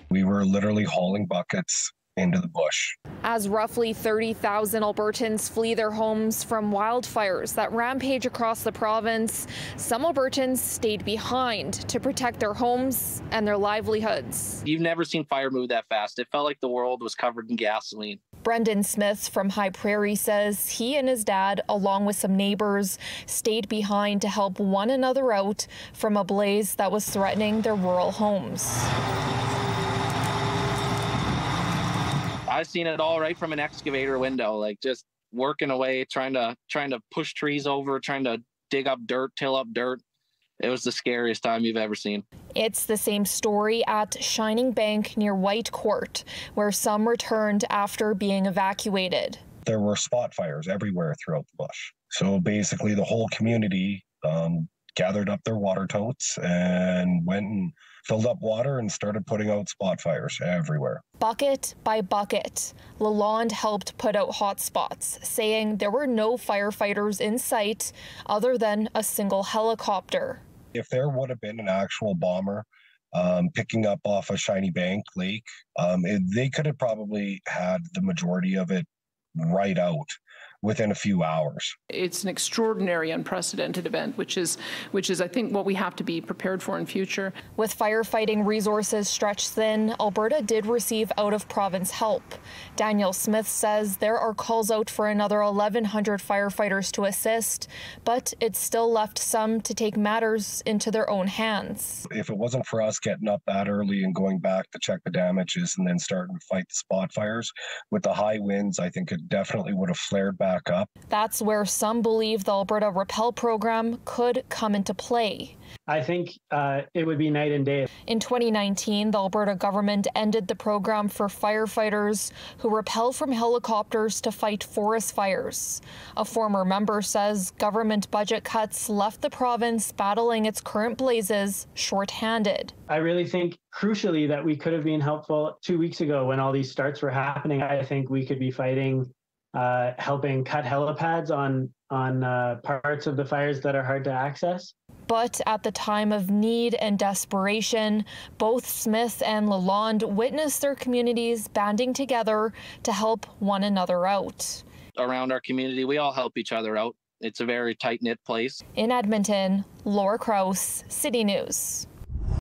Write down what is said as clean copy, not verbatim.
We were literally hauling buckets into the bush. As roughly 30,000 Albertans flee their homes from wildfires that rampage across the province, some Albertans stayed behind to protect their homes and their livelihoods. You've never seen fire move that fast. It felt like the world was covered in gasoline. Brendan Smith from High Prairie says he and his dad, along with some neighbors, stayed behind to help one another out from a blaze that was threatening their rural homes. I've seen it all right from an excavator window, like just working away, trying to push trees over, trying to dig up dirt, till up dirt. It was the scariest time you've ever seen. It's the same story at Shining Bank near White Court, where some returned after being evacuated. There were spot fires everywhere throughout the bush. So basically the whole community gathered up their water totes and went and filled up water and started putting out spot fires everywhere. Bucket by bucket, Lalonde helped put out hot spots, saying there were no firefighters in sight other than a single helicopter. If there would have been an actual bomber picking up off a Shiny Bank Lake, they could have probably had the majority of it right out within a few hours. It's an extraordinary, unprecedented event, which is, I think, what we have to be prepared for in future. With firefighting resources stretched thin, Alberta did receive out-of-province help. Daniel Smith says there are calls out for another 1,100 firefighters to assist, but it still left some to take matters into their own hands. If it wasn't for us getting up that early and going back to check the damages and then starting to fight the spot fires, with the high winds, I think it definitely would have flared back up. That's where some believe the Alberta Repel program could come into play. I think it would be night and day. In 2019, the Alberta government ended the program for firefighters who rappel from helicopters to fight forest fires. A former member says government budget cuts left the province battling its current blazes short-handed. I really think, crucially, that we could have been helpful 2 weeks ago when all these starts were happening. I think we could be fighting, helping cut helipads on parts of the fires that are hard to access. But at the time of need and desperation, both Smith and Lalonde witnessed their communities banding together to help one another out. Around our community, we all help each other out. It's a very tight-knit place. In Edmonton, Laura Krause, City News.